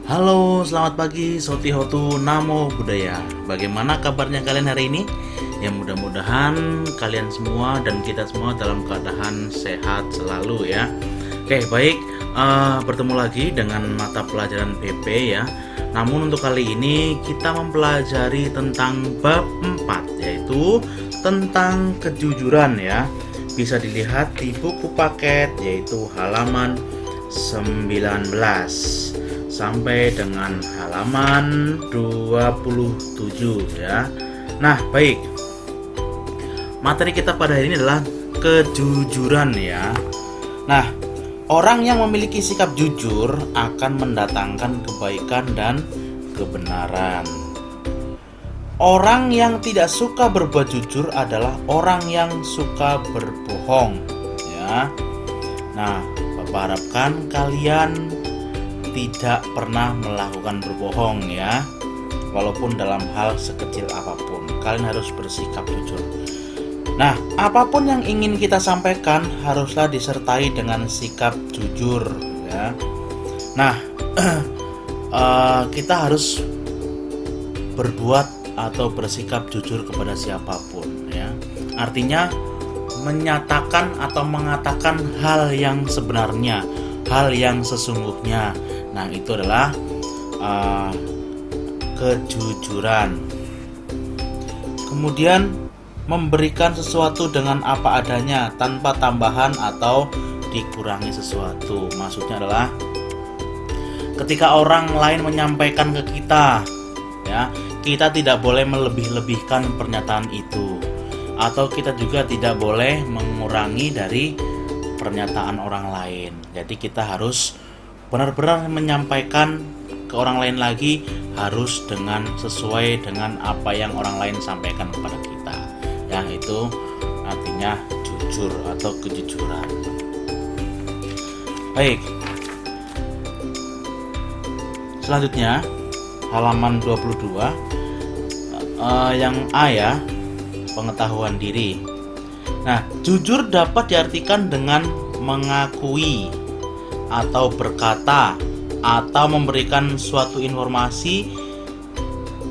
Halo, selamat pagi Soti Hotu Namo Buddhaya. Bagaimana kabarnya kalian hari ini? Ya mudah-mudahan kalian semua dan kita semua dalam keadaan sehat selalu ya. Oke, baik, bertemu lagi dengan mata pelajaran PP ya. Namun untuk kali ini kita mempelajari tentang bab 4, yaitu tentang kejujuran ya. Bisa dilihat di buku paket yaitu halaman 19 sampai dengan halaman 27 ya. Nah, baik. Materi kita pada hari ini adalah kejujuran ya. Nah, orang yang memiliki sikap jujur akan mendatangkan kebaikan dan kebenaran. Orang yang tidak suka berbuat jujur adalah orang yang suka berbohong ya. Nah, Bapak harapkan kalian tidak pernah melakukan berbohong ya. Walaupun dalam hal sekecil apapun, kalian harus bersikap jujur. Nah, apapun yang ingin kita sampaikan haruslah disertai dengan sikap jujur ya. Nah, kita harus berbuat atau bersikap jujur kepada siapapun ya. Artinya menyatakan atau mengatakan hal yang sebenarnya, hal yang sesungguhnya. Nah, itu adalah kejujuran. Kemudian memberikan sesuatu dengan apa adanya tanpa tambahan atau dikurangi sesuatu. Maksudnya adalah ketika orang lain menyampaikan ke kita ya, kita tidak boleh melebih-lebihkan pernyataan itu, atau kita juga tidak boleh mengurangi dari pernyataan orang lain. Jadi kita harus benar-benar menyampaikan ke orang lain lagi, harus dengan sesuai dengan apa yang orang lain sampaikan kepada kita. Yang itu artinya jujur atau kejujuran. Baik. Selanjutnya halaman 22 yang A ya, pengetahuan diri. Nah, jujur dapat diartikan dengan mengakui atau berkata atau memberikan suatu informasi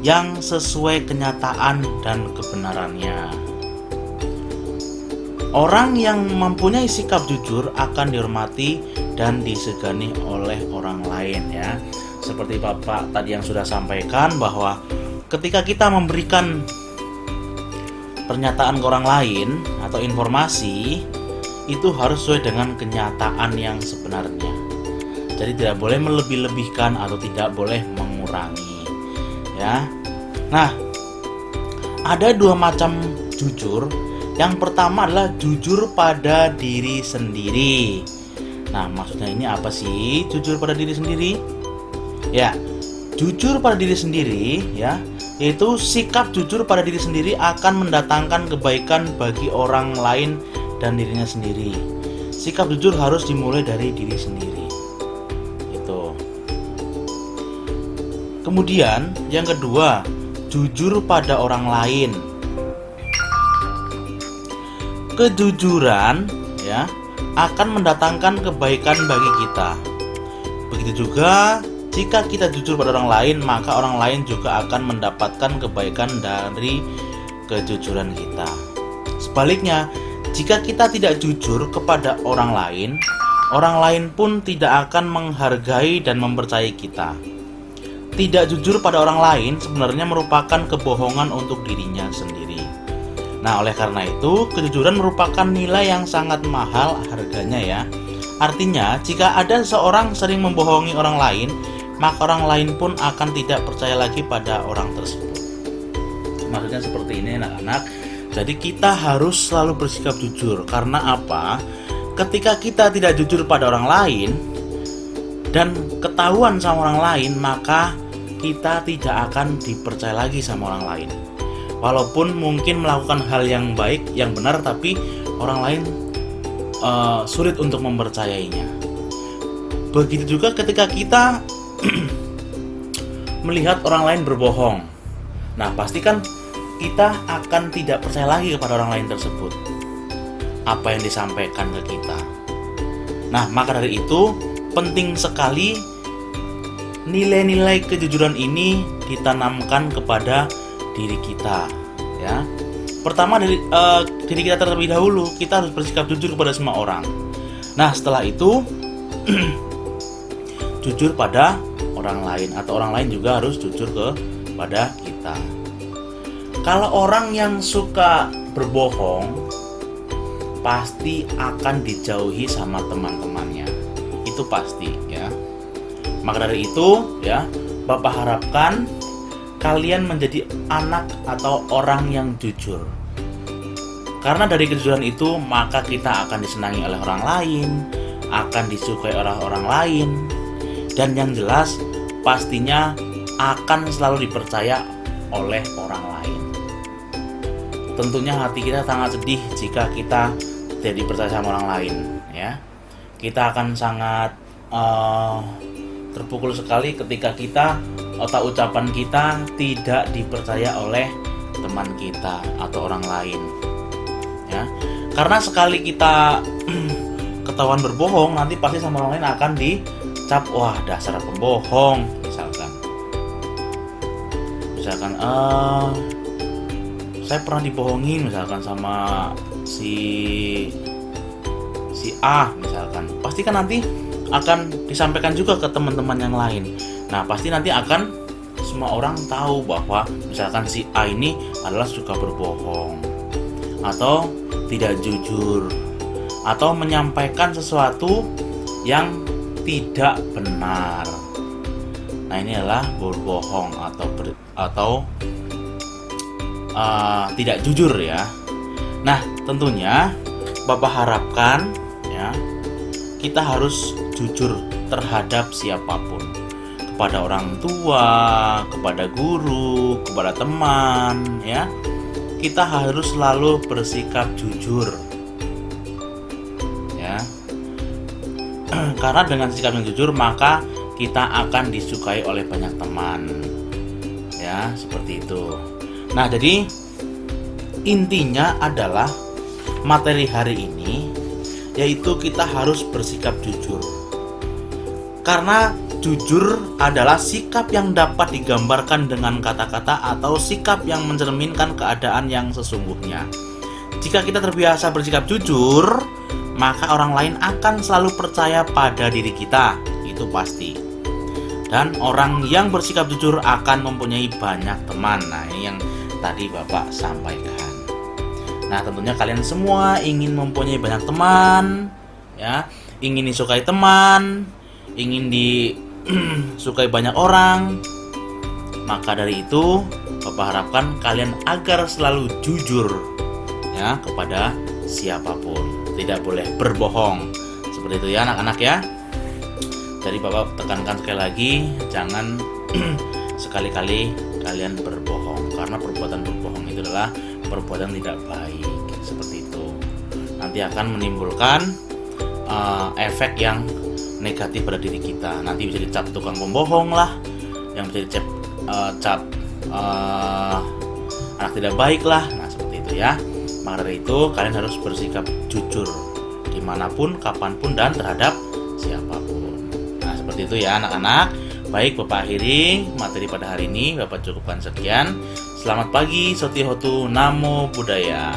yang sesuai kenyataan dan kebenarannya. Orang yang mempunyai sikap jujur akan dihormati dan disegani oleh orang lain ya. Seperti Bapak tadi yang sudah sampaikan bahwa ketika kita memberikan pernyataan ke orang lain atau informasi, itu harus sesuai dengan kenyataan yang sebenarnya. Jadi tidak boleh melebih-lebihkan atau tidak boleh mengurangi ya. Nah, ada dua macam jujur. Yang pertama adalah jujur pada diri sendiri. Nah, maksudnya ini apa sih jujur pada diri sendiri? Ya, jujur pada diri sendiri ya, yaitu sikap jujur pada diri sendiri akan mendatangkan kebaikan bagi orang lain dan dirinya sendiri. Sikap jujur harus dimulai dari diri sendiri. Itu. Kemudian yang kedua, jujur pada orang lain. Kejujuran ya akan mendatangkan kebaikan bagi kita. Begitu juga jika kita jujur pada orang lain, maka orang lain juga akan mendapatkan kebaikan dari kejujuran kita. Sebaliknya, jika kita tidak jujur kepada orang lain pun tidak akan menghargai dan mempercayai kita. Tidak jujur pada orang lain sebenarnya merupakan kebohongan untuk dirinya sendiri. Nah, oleh karena itu, kejujuran merupakan nilai yang sangat mahal harganya ya. Artinya, jika ada seseorang sering membohongi orang lain, maka orang lain pun akan tidak percaya lagi pada orang tersebut. Maksudnya seperti ini anak-anak. Jadi kita harus selalu bersikap jujur. Karena apa? Ketika kita tidak jujur pada orang lain dan ketahuan sama orang lain, maka kita tidak akan dipercaya lagi sama orang lain. Walaupun mungkin melakukan hal yang baik, yang benar, tapi orang lain sulit untuk mempercayainya. Begitu juga ketika kita melihat orang lain berbohong. Nah, pastikan kita akan tidak percaya lagi kepada orang lain tersebut, apa yang disampaikan ke kita. Nah, maka dari itu penting sekali nilai-nilai kejujuran ini ditanamkan kepada diri kita, ya. Pertama dari diri kita terlebih dahulu, kita harus bersikap jujur kepada semua orang. Nah, setelah itu jujur pada orang lain, atau orang lain juga harus jujur kepada kita. Kalau orang yang suka berbohong, pasti akan dijauhi sama teman-temannya. Itu pasti, ya. Maka dari itu, ya, Bapak harapkan kalian menjadi anak atau orang yang jujur. Karena dari kejujuran itu, maka kita akan disenangi oleh orang lain, akan disukai oleh orang lain, dan yang jelas pastinya akan selalu dipercaya oleh orang lain. Tentunya hati kita sangat sedih jika kita tidak dipercaya sama orang lain, ya. Kita akan sangat terpukul sekali ketika kita atau ucapan kita tidak dipercaya oleh teman kita atau orang lain, ya. Karena sekali kita ketahuan berbohong, nanti pasti sama orang lain akan dicap, wah, dasar pembohong, misalkan saya pernah dibohongin misalkan sama si A misalkan. Pasti kan nanti akan disampaikan juga ke teman-teman yang lain. Nah, pasti nanti akan semua orang tahu bahwa misalkan si A ini adalah suka berbohong atau tidak jujur atau menyampaikan sesuatu yang tidak benar. Nah, ini adalah berbohong atau tidak jujur, ya. Nah, tentunya Bapak harapkan, ya, kita harus jujur terhadap siapapun, kepada orang tua, kepada guru, kepada teman, ya. Kita harus selalu bersikap jujur, ya. Karena dengan sikap yang jujur, maka kita akan disukai oleh banyak teman, ya, seperti itu. Nah, jadi intinya adalah materi hari ini, yaitu kita harus bersikap jujur. Karena jujur adalah sikap yang dapat digambarkan dengan kata-kata atau sikap yang mencerminkan keadaan yang sesungguhnya. Jika kita terbiasa bersikap jujur, maka orang lain akan selalu percaya pada diri kita, itu pasti. Dan orang yang bersikap jujur akan mempunyai banyak teman. Nah, ini yang tadi Bapak sampaikan. Nah, tentunya kalian semua ingin mempunyai banyak teman, ya, ingin disukai teman, ingin disukai banyak orang. Maka dari itu, Bapak harapkan kalian agar selalu jujur, ya, kepada siapapun. Tidak boleh berbohong. Seperti itu, ya, anak-anak, ya. Jadi Bapak tekankan sekali lagi, jangan sekali-kali kalian berbohong, karena perbuatan berbohong itu adalah perbuatan tidak baik. Seperti itu, nanti akan menimbulkan efek yang negatif pada diri kita. Nanti bisa dicap tukang pembohong lah, yang bisa dicap anak tidak baik lah. Nah, seperti itu, ya. Maka dari itu kalian harus bersikap jujur dimanapun, kapanpun, dan terhadap siapapun. Nah, seperti itu, ya, anak-anak. Baik, Bapak akhiri materi pada hari ini. Bapak cukupkan sekian. Selamat pagi, Sotihotu, Namo Buddhaya.